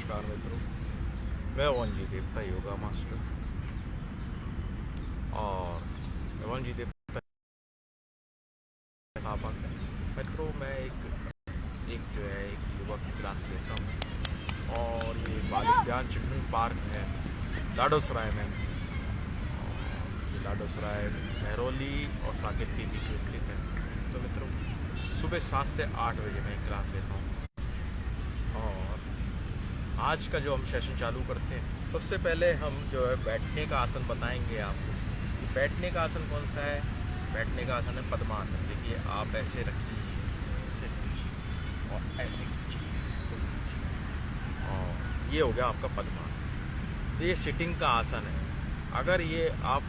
नमस्कार मित्रों, मैं वंजी देवता योगा मास्टर। और वंजी देवता मित्रों, मैं एक जो है एक योगा की क्लास लेता हूँ। और ये बाल उद्यान चिल्ड्रन पार्क है लाडोसराय में। ये लाडोसराय मेहरौली और साकेत के बीच में स्थित है। तो मित्रों, सुबह 7 से 8 बजे मैं क्लास लेता हूँ। और आज का जो हम सेशन चालू करते हैं, सबसे पहले हम जो है बैठने का आसन बताएंगे आपको। बैठने का आसन कौन सा है? बैठने का आसन है पद्मासन। देखिए, आप ऐसे रख लीजिए, ऐसे लीजिए और ऐसे खींचिए, इसको लीजिए, और ये हो गया आपका पद्मासन। तो ये सिटिंग का आसन है। अगर ये आप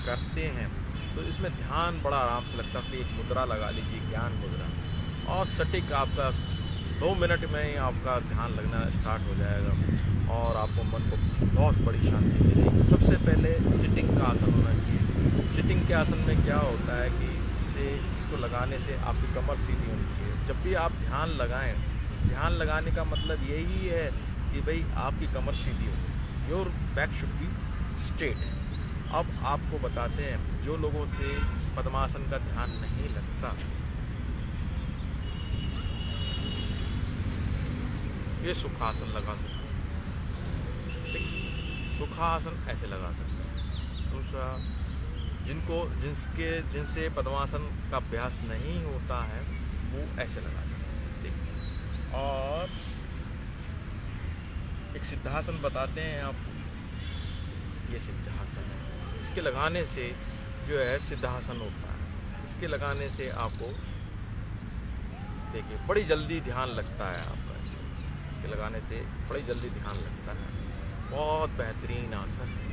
करते हैं तो इसमें ध्यान बड़ा आराम से लगता है। फिर एक मुद्रा लगा लीजिए, ज्ञान मुद्रा, और सटीक आपका 2 मिनट में ही आपका ध्यान लगना स्टार्ट हो जाएगा और आपको मन को बहुत बड़ी शांति मिलेगी। सबसे पहले सिटिंग का आसन होना चाहिए। सिटिंग के आसन में क्या होता है कि इसको लगाने से आपकी कमर सीधी होनी चाहिए। जब भी आप ध्यान लगाएं, ध्यान लगाने का मतलब यही है कि भाई आपकी कमर सीधी हो, your back should be straight. अब आपको बताते हैं, जो लोगों से पद्मासन का ध्यान नहीं लगता, ये सुखासन लगा सकते हैं। ठीक, सुखासन ऐसे लगा सकते हैं। दूसरा, जिनसे पद्मासन का अभ्यास नहीं होता है, वो ऐसे लगा सकते हैं। ठीक, और एक सिद्धासन बताते हैं आपको। ये सिद्धासन है, इसके लगाने से जो है सिद्धासन होता है। इसके लगाने से आपको देखिए बड़ी जल्दी ध्यान लगता है आपका। इसके लगाने से बड़ी जल्दी ध्यान लगता है। बहुत बेहतरीन आसन है।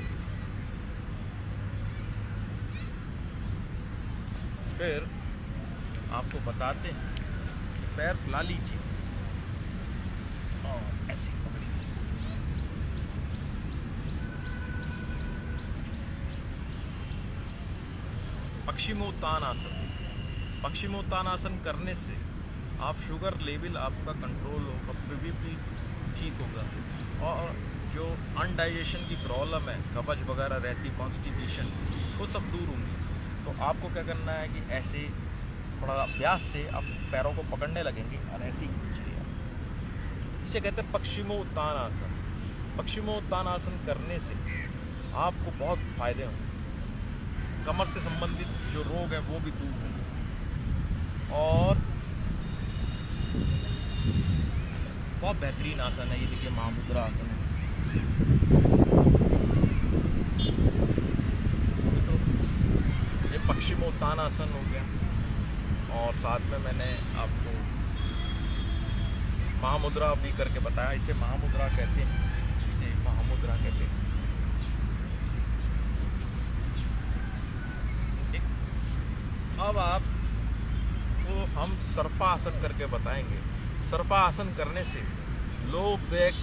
फिर आपको बताते हैं कि पैर फैला लीजिए और ऐसे पकड़िए। पश्चिमोत्तान आसन। पश्चिमोत्तान आसन करने से आप शुगर लेवल आपका कंट्रोल होगा, बीपी ठीक होगा, और जो अनडाइजेशन की प्रॉब्लम है, कब्ज वगैरह रहती, कॉन्स्टिपेशन, वो सब दूर होंगी। तो आपको क्या करना है कि ऐसे थोड़ा अभ्यास से आप पैरों को पकड़ने लगेंगे और ऐसे ही खींचिए। इसे कहते हैं पश्चिमोत्तान आसन। पश्चिमोत्तान आसन करने से आपको बहुत फायदे होंगे। कमर से संबंधित जो रोग हैं वो भी दूर होंगे। और बहुत बेहतरीन आसन है ये। देखिए, महामुद्रा आसन है। तो ये पश्चिमोत्तान आसन हो गया। और साथ में मैंने आपको महामुद्रा भी करके बताया। इसे महामुद्रा कहते हैं, इसे महामुद्रा कहते हैं। अब आपको हम सर्पासन करके बताएंगे। सर्पासन करने से लो बैक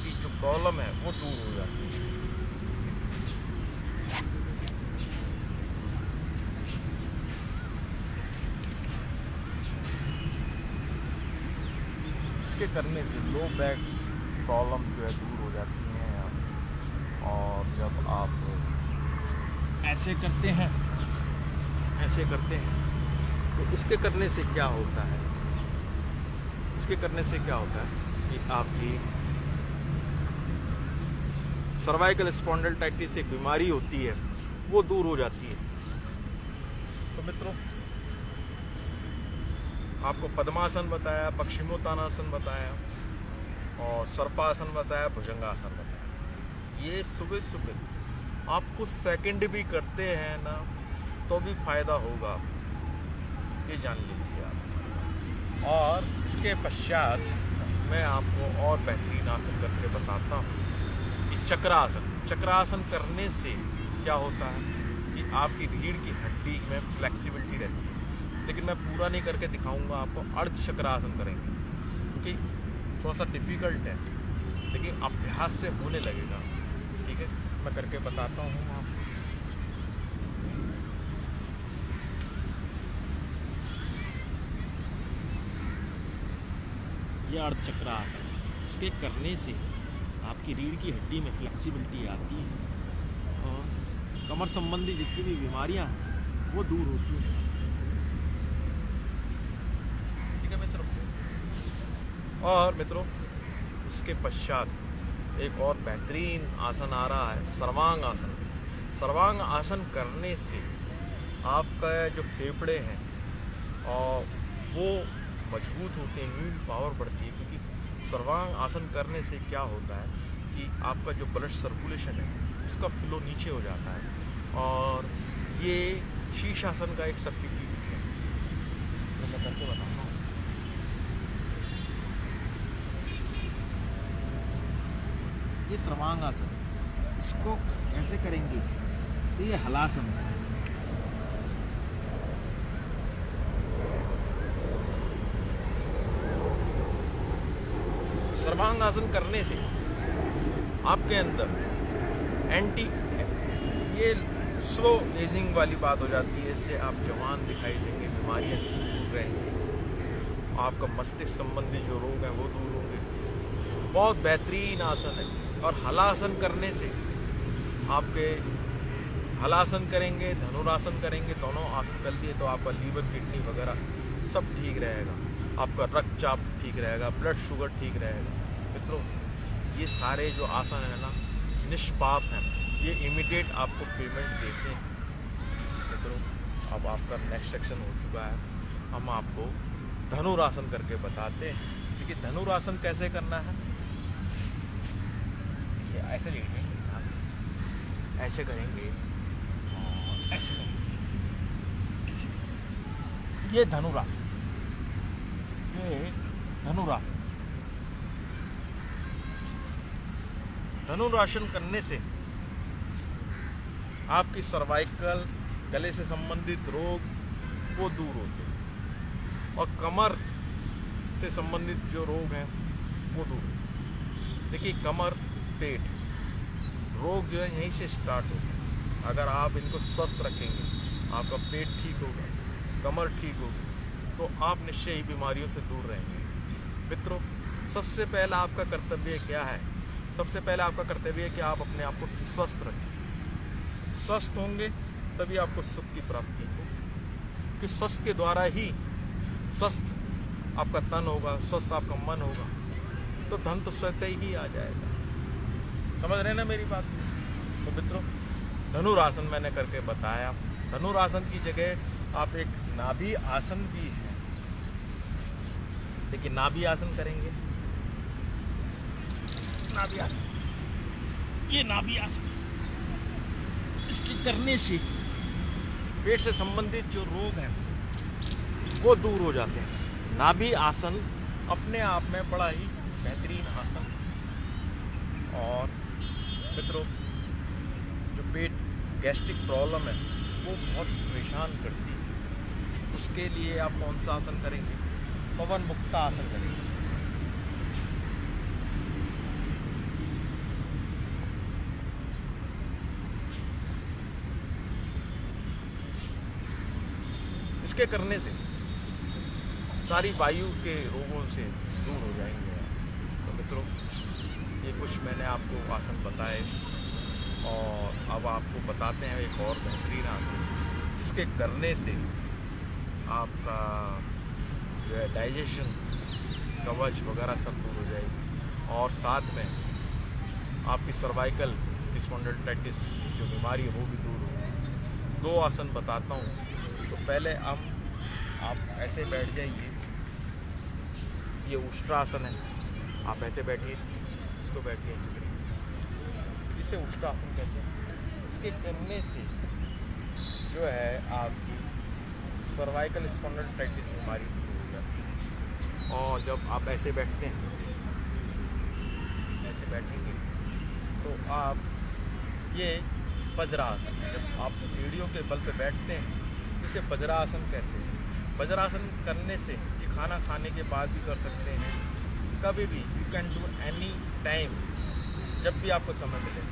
की जो प्रॉब्लम है वो दूर हो जाती है। इसके करने से लो बैक प्रॉब्लम जो है दूर हो जाती हैं। और जब आप ऐसे करते हैं, तो इसके करने से क्या होता है? इसके करने से क्या होता है कि आपकी सर्वाइकल स्पॉन्डिलोटाइटिस एक बीमारी होती है, वो दूर हो जाती है। तो मित्रों, आपको पद्मासन बताया, पश्चिमोत्तानासन बताया और सर्पासन बताया, भुजंगासन बताया। ये सुबह सुबह आप कुछ सेकंड भी करते हैं ना, तो भी फायदा होगा, ये जान लीजिए आप। और इसके पश्चात मैं आपको और बेहतरीन आसन करके बताता हूँ कि चक्रासन। चक्रासन करने से क्या होता है कि आपकी रीढ़ की हड्डी में फ्लेक्सिबिलिटी रहती है। लेकिन मैं पूरा नहीं करके दिखाऊंगा आपको। अर्ध चक्रासन करेंगे, क्योंकि थोड़ा सा डिफ़िकल्ट है, लेकिन अभ्यास से होने लगेगा। ठीक है, मैं करके बताता हूँ आपको। ये अर्धचक्रासन। इसके करने से आपकी रीढ़ की हड्डी में फ्लेक्सिबिलिटी आती है और कमर संबंधी जितनी भी बीमारियां हैं वो दूर होती हैं। ठीक है मित्रों। और मित्रों, इसके पश्चात एक और बेहतरीन आसन आ रहा है, सर्वांग आसन। सर्वांग आसन करने से आपका जो फेफड़े हैं और वो मजबूत होते हैं, इम्यून पावर बढ़ती है। क्योंकि सर्वांग आसन करने से क्या होता है कि आपका जो ब्लड सर्कुलेशन है उसका फ्लो नीचे हो जाता है और ये शीर्षासन का एक सब्स्टिट्यूट है। तो मैं करके बताता हूँ। ये सर्वांग आसन, इसको ऐसे करेंगे तो ये हलासन है। सर्वांग आसन करने से आपके अंदर ये स्लो एजिंग वाली बात हो जाती है। इससे आप जवान दिखाई देंगे, बीमारियां से दूर रहेंगे, आपका मस्तिष्क संबंधी जो रोग हैं वो दूर होंगे। बहुत बेहतरीन आसन है। और हलासन करने से आपके हलासन करेंगे, धनुरासन करेंगे, दोनों आसन कर लिए तो आपका लीवर, किडनी वगैरह सब ठीक रहेगा, आपका रक्तचाप ठीक रहेगा, ब्लड शुगर ठीक रहेगा। मित्रों, ये सारे जो आसन है ना निष्पाप हैं, ये इमीडिएट आपको पेमेंट देते हैं। मित्रों, अब आपका नेक्स्ट सेक्शन हो चुका है, हम आपको धनुरासन करके बताते हैं। देखिए धनुरासन कैसे करना है। ऐसे लेंगे, ऐसे करेंगे और ऐसे करेंगे, ऐसे। ये धनुरासन, ये धनुरासन। धनुरासन करने से आपकी सर्वाइकल, गले से संबंधित रोग वो दूर होते हैं और कमर से संबंधित जो रोग हैं वो दूर होते हैं। देखिए कमर, पेट रोग जो है यहीं से स्टार्ट होते हैं। अगर आप इनको स्वस्थ रखेंगे, आपका पेट ठीक होगा, कमर ठीक होगी, तो आप निश्चय ही बीमारियों से दूर रहेंगे। मित्रों, सबसे पहला आपका कर्तव्य क्या है? सबसे पहला आपका कर्तव्य है कि आप अपने आप को स्वस्थ रखें। स्वस्थ होंगे तभी आपको सुख की प्राप्ति होगी, कि स्वस्थ के द्वारा ही स्वस्थ आपका तन होगा, स्वस्थ आपका मन होगा, तो धन तो स्वतः ही आ जाएगा। समझ रहे ना मेरी बात? तो मित्रों, धनुरासन मैंने करके बताया। धनुरासन की जगह आप एक नाभि आसन भी है। देखिए नाभि आसन करेंगे, नाभि आसन, ये नाभि आसन, इसके करने से पेट से संबंधित जो रोग हैं वो दूर हो जाते हैं। नाभि आसन अपने आप में बड़ा ही बेहतरीन आसन। और मित्रों, जो पेट गैस्ट्रिक प्रॉब्लम है वो बहुत परेशान करती है, उसके लिए आप कौन सा आसन करेंगे? पवन मुक्ता आसन करेंगे। इसके करने से सारी वायु के रोगों से दूर हो जाएंगे। तो मित्रों, ये कुछ मैंने आपको आसन बताए और अब आपको बताते हैं एक और बेहतरीन आसन, जिसके करने से आपका जो है डाइजेशन, कवच वगैरह सब दूर हो जाएगी और साथ में आपकी सर्वाइकल स्पॉन्डिलोलिटिस जो बीमारी है वो भी दूर होगी। दो आसन बताता हूँ। तो पहले आप ऐसे बैठ जाइए, ये उष्ट्रासन है, आप ऐसे बैठिए, इसको बैठिए, ऐसे करिए, इसे उष्ट्रासन कहते हैं। इसके करने से जो है आपकी सर्वाइकल स्पॉन्डिलोलिटिस बीमारी दूर हो जाती है। और जब आप ऐसे बैठते हैं, ऐसे बैठेंगे तो आप ये वज्रासन है। जब आप एड़ियों के बल पे बैठते हैं इसे वज्रासन कहते हैं। वज्रासन करने से ये खाना खाने के बाद भी कर सकते हैं, कभी भी, you can do any time, जब भी आपको समय मिले।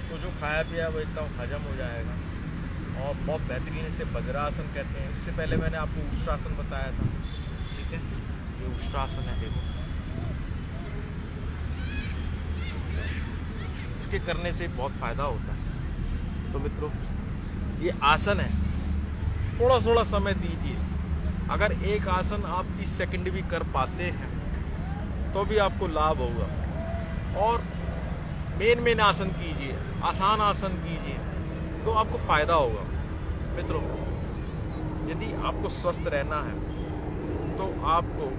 तो जो खाया पिया वो एकदम हजम हो जाएगा और बहुत बेहतरीन इसे वज्रासन कहते हैं। इससे पहले मैंने आपको उष्ट्रासन बताया था, ठीक है? ये उष्ट्रासन है, देखो के करने से बहुत फायदा होता है। तो मित्रों, ये आसन है, थोड़ा थोड़ा समय दीजिए। अगर एक आसन आप 30 सेकंड भी कर पाते हैं तो भी आपको लाभ होगा। और मेन आसन कीजिए, आसान आसन कीजिए, तो आपको फायदा होगा। मित्रों, यदि आपको स्वस्थ रहना है तो आपको